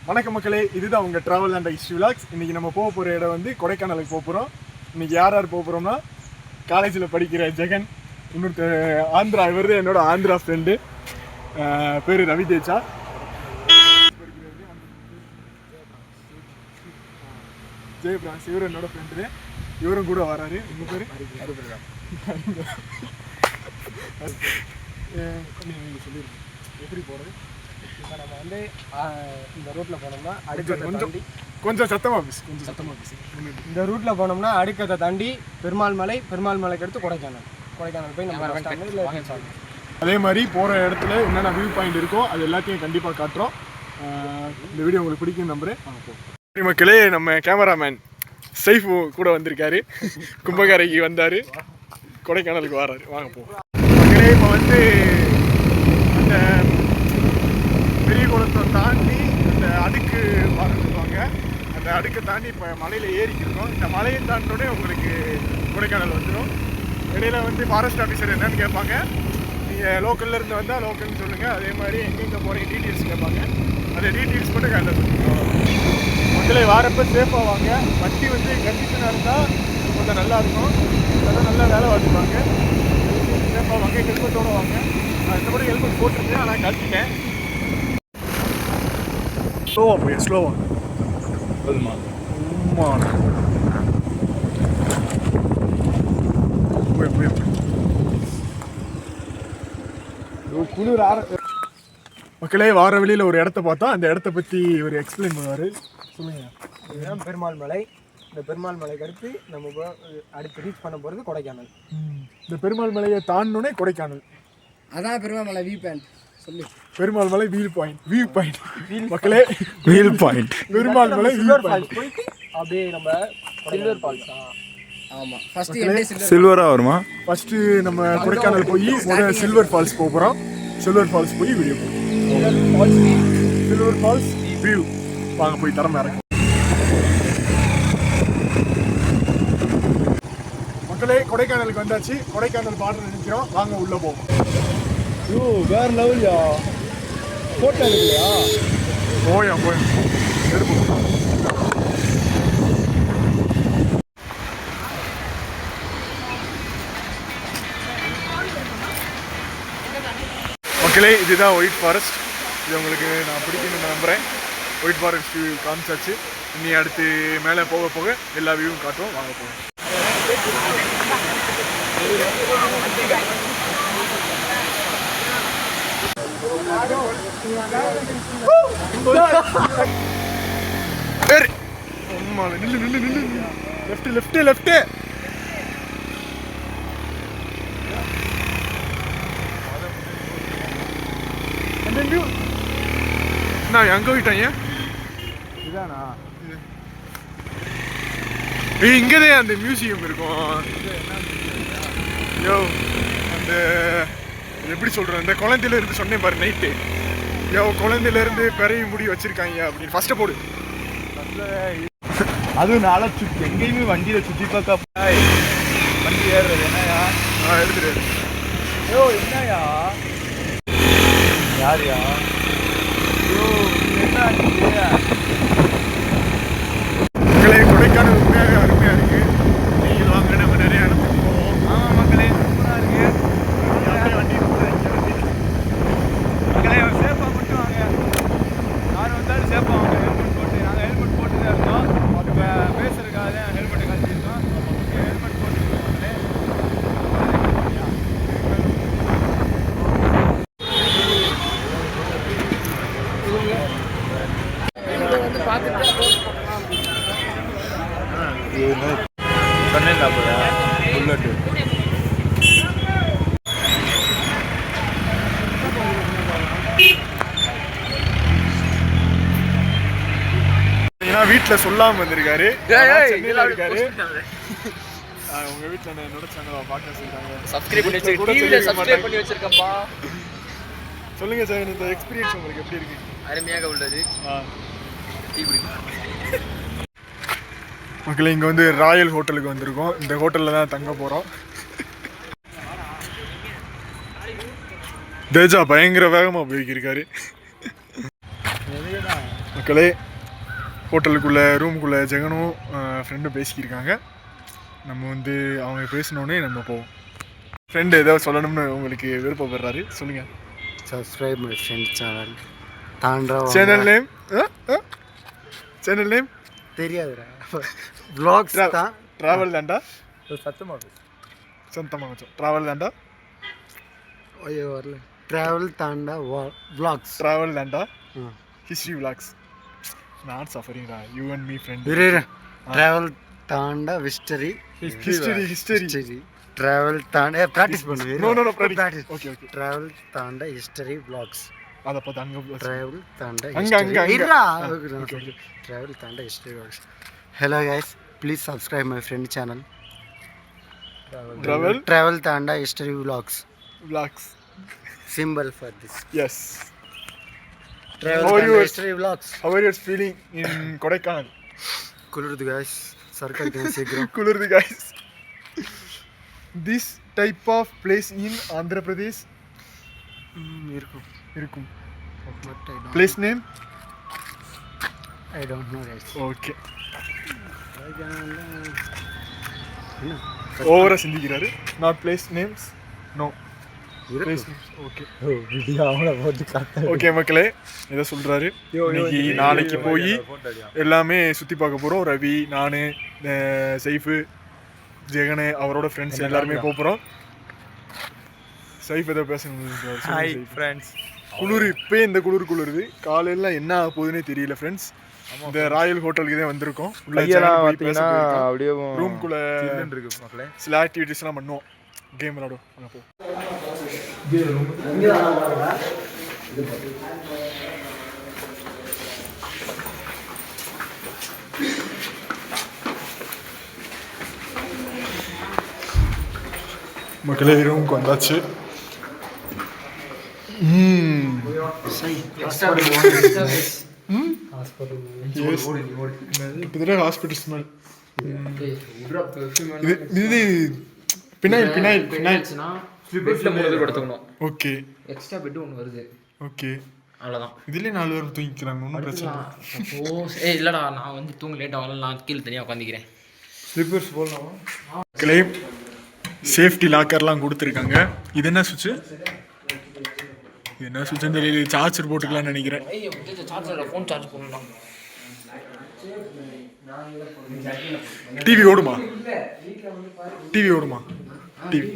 வணக்கம் மக்களே, இதுதான் உங்கள் ட்ராவல் அண்ட் ஹிஸ்ட்ரி விலாக்ஸ். இன்றைக்கி நம்ம போக போகிற இடம் வந்து கொடைக்கானலுக்கு போக போகிறோம். இன்றைக்கி யார் யார் போக போகிறோம்னா, காலேஜில் படிக்கிற ஜெகன், இன்னொருத்தர் ஆந்திரா, இவர் தான் என்னோட ஆந்திரா ஃப்ரெண்டு, பேர் ரவி தேஜா. ஜெயபிரான்ஸ், இவர் என்னோட ஃப்ரெண்டு, இவரும் கூட வராரு. உங்கள் பேர் நீங்கள் சொல்லிடுங்க எப்படி போகிறது. இப்போ நம்ம வந்து இந்த ரூட்டில் போனோம்னா கொஞ்சம் சத்தமாக பேசு. இந்த ரூட்டில் போனோம்னா அடுக்கத்தை தாண்டி பெருமாள் மலைக்கு அடுத்து கொடைக்கானல் போய் நம்ம அதே மாதிரி போகிற இடத்துல என்னென்ன வியூ பாயிண்ட் இருக்கோ அது எல்லாத்தையும் கண்டிப்பாக காட்டுறோம். இந்த வீடியோ உங்களுக்கு பிடிக்கும் நம்புறேன். சரி மக்களே, நம்ம கேமராமேன் சைஃபு கூட வந்திருக்காரு. கும்பகரைக்கு வந்தார், கொடைக்கானலுக்கு வராரு. வாங்க போ மக்களே. இப்போ வந்து அந்த பெரிய குளத்தை தாண்டி அந்த அடுக்கு பார்த்துருவாங்க. அந்த அடுக்கை தாண்டி இப்போ மலையில் ஏறிக்கிருக்கோம். இந்த மலையை தாண்டினோடனே உங்களுக்கு கொடைக்கானல் வந்துடும். இடையில வந்து ஃபாரஸ்ட் ஆஃபீஸர் என்னன்னு கேட்பாங்க. நீங்கள் லோக்கலில் இருந்து வந்தால் லோக்கல்னு சொல்லுங்கள். அதே மாதிரி எங்கெங்கே போகிறீங்க டீட்டெயில்ஸ் கேட்பாங்க. அந்த டீட்டெயில்ஸ் மட்டும் கரெக்டாக சொல்லுங்கள். மக்களே வாரப்போ சேஃபாக வாங்க. வண்டி வந்து கண்டிஷனாக இருந்தால் கொஞ்சம் நல்லாயிருக்கும். அதெல்லாம் நல்லா வேலை பார்த்துப்பாங்க. சேஃபாக வாங்க, ஹெல்மெட்டோடு வாங்க. நான் இந்த மாதிரி ஹெல்மெட் போட்டிருக்கேன், ஆனால் கட்டிட்டேன். ஸ்லோவா குளிர் மக்களே, வார வெளியில் ஒரு இடத்த பார்த்தா அந்த இடத்த பற்றி ஒரு எக்ஸ்பிளைன் பண்ணுவார். சொல்லுங்க. இதுதான் பெருமாள் மலை. இந்த பெருமாள் மலைக்கு அடுத்து நம்ம அடுத்து ரீச் பண்ண போகிறது கொடைக்கானல். இந்த பெருமாள் மலையை தாண்டினோடனே கொடைக்கானல். அதான் பெருமாள் மலை வியூ பாயிண்ட். சொல்லு. பெருமாள் மலை வியூ பாயிண்ட் மக்களே, வியூ பாயிண்ட் பெருமாள் மலை வியூ பாயிண்ட். அப்படியே நம்ம சில்வர் ஃபால்ஸ். ஆமாம், ஃபர்ஸ்ட் சில்வரா வருமா? ஃபர்ஸ்ட் நம்ம கொடைக்கானல் போய் முதல்ல சில்வர் ஃபால்ஸ் போகிறோம். சில்வர் ஃபால்ஸ் போய் வீடியோ போகிறோம். சில்வர் ஃபால்ஸ் வியூ வாங்க போய் தரம் இறக்கும். மக்களே, கொடைக்கானலுக்கு வந்தாச்சு. கொடைக்கானல் பாட்டு நினைக்கிறோம். வாங்க உள்ள போவோம். வேற லெவல்யா. போட்டோ எடுக்கலையா? போயா எடுப்போம். மக்களே, இதுதான் ஒயிட் ஃபாரஸ்ட். இது உங்களுக்கு நான் பிடிக்குன்னு நம்புகிறேன். ஒயிட் ஃபாரஸ்ட் வியூ காமிச்சாச்சு. இனி அடுத்து மேலே போக போக எல்லா வியூவும் காட்டுவோம். வாங்க போவோம். நில்லு. லெஃப்ட். நான் எங்க போயிட்டாங்க? இதானா? இங்கதான் அந்த மியூசியம் இருக்கும். யோ, அந்த எப்படி சொல்றேன், அந்த குழந்தையில இருந்து சொன்னேன் பாரு நைட்டு. யோ, குழந்தையில இருந்து பெரிய முடி வச்சிருக்காங்க அப்படின்னு ஃபர்ஸ்ட் போடு. அதுவும் நாளை சுற்றி எங்கேயுமே வண்டியில சுற்றி பார்க்க வண்டி ஏறுறது என்னையா? எடுத்துரு. யோ என்னையா? யாரையா? யோ என்ன மக்களே, கொடைக்கானல் உண்மையாக அருமையாக இருக்கு. நீங்கள் வாங்க, நம்ம நிறைய இடத்துக்கு போவோம். ஆமாம் மக்களே, சூப்பராக இருக்கு. வண்டி மக்களே சேஃபாக மட்டும் வாங்க. யார் வந்தாலும் சேஃபாக வாங்க. ஹெல்மெட் போட்டு, நாங்கள் ஹெல்மெட் போட்டு தான் இருக்கோம். இப்போ பேசுறதுக்காக தான் ஹெல்மெட்டை கழிச்சிருக்கோம். ஹெல்மெட் போட்டுருக்கோம் மக்களே. வீட்டில் சொல்லாம வந்திருக்காரு. இருக்காரு. உங்க வீட்டில் என்னோட சேனலை பார்க்க சொல்றாங்க. சப்ஸ்கிரைப் பண்ணி வச்சிருக்கப்பா. சொல்லுங்க சார், இந்த எக்ஸ்பீரியன்ஸ் உங்களுக்கு எப்படி இருக்கு? அருமையாக உள்ளது. மக்களே, இங்கே வந்து ராயல் ஹோட்டலுக்கு வந்திருக்கோம். இந்த ஹோட்டலில் தான் தங்க போகிறோம். தேஜா பயங்கர வேகமாக போய்க்கிருக்காரு. மக்களே ஹோட்டலுக்குள்ளே ரூமுக்குள்ளே ஜெகனும் ஃப்ரெண்டும் பேசிக்கிருக்காங்க. நம்ம வந்து அவங்க பேசினோடனே நம்ம போவோம். ஃப்ரெண்டு ஏதாவது சொல்லணும்னு உங்களுக்கு விருப்பப்படுறாரு, சொல்லுங்கள். சப்ஸ்கிரைப் மை ஃப்ரெண்ட் சேனல் தாண்டா. சேனல் நேம் சேனல் நேம் தெரியாதுடா. vlogs தான். ட்ராவல் தாண்டா சத்தமாக வச்சோம். ட்ராவல் தாண்டா ஐயோ வரல. ட்ராவல் தாண்டா vlogs. ட்ராவல் தாண்டா ஹிஸ்ட்ரி vlogs. நாட் சஃபரிங்டா, you and me friend. Travel தாண்டா ஹிஸ்டரி. ட்ராவல் தாண்டா ப்ராக்டிஸ் பண்ணுவேன். No practice. ஓகே ட்ராவல் தாண்டா ஹிஸ்டரி vlogs. அதை பார்த்து அங்கே ட்ராவல் தாண்டா அங்கே ட்ராவல் தாண்டா history vlogs. Hello guys, please subscribe my friend channel travel தாண்டா history vlogs. Symbol for this. Yes. Travel and history vlogs. How are you feeling in Kodaikanal? குளிருது guys. சர்க்கடிக்கணும் சீக்கிரம். குளிருது guys. This type of place in Andhra Pradesh இருக்கும். Place name? I don't know guys. Okay. ஓவரா சிந்திக்கிறாரு. Not place names. No. Okay மக்களே, இதை சொல்றாரு. இன்னைக்கு நாளைக்கு போய் எல்லாமே சுற்றி பார்க்க போகிறோம். ரவி, நான், சைஃபு, ஜெகனு, அவரோட ஃப்ரெண்ட்ஸ் எல்லாருமே போகிறோம். சைஃப் ஏதோ பேசணும். Hi friends. குளிர் இப்போயே இந்த குளிருது. காலையில் என்ன ஆக போகுதுன்னே தெரியல ஃப்ரெண்ட்ஸ். இந்த ராயல் ஹோட்டலுக்கு தான் வந்திருக்கோம். அப்படியே ரூம்குள்ளே இருக்கு மக்களே. சில ஆக்டிவிட்டீஸ்லாம் பண்ணுவோம். கேம் விளாடுவோம். அங்கே போ. மக்களே ரூமுக்கு வந்தாச்சு. Hospital smell. இது பினாயில். பெட்ல 3 பேர் படுத்துக்கணும். ஓகே. எக்ஸ்ட்ரா பெட் ஒன்று வருது. ஓகே, அவ்வளோதான். இதுலேயே 4 பேர் தூங்கிக்கிறாங்க. ஒன்றும் பிரச்சனை இல்லை. இல்லைடா, நான் வந்து தூங்க லேட் ஆகலாம். நான் கீழே தனியாக உட்காந்துக்கிறேன். ஸ்லிப்பர்ஸ் போடலாமா? கிளைம் சேஃப்டி லாக்கர்லாம் கொடுத்துருக்காங்க. இது என்ன சுவிட்சு? இது என்ன சுவிட்சுன்னு தெரியல. சார்ஜர் போட்டுக்கலாம்னு நினைக்கிறேன். சார்ஜரில் ஃபோன் சார்ஜ் பண்ணலாம். டிவி ஓடுமா? டிவி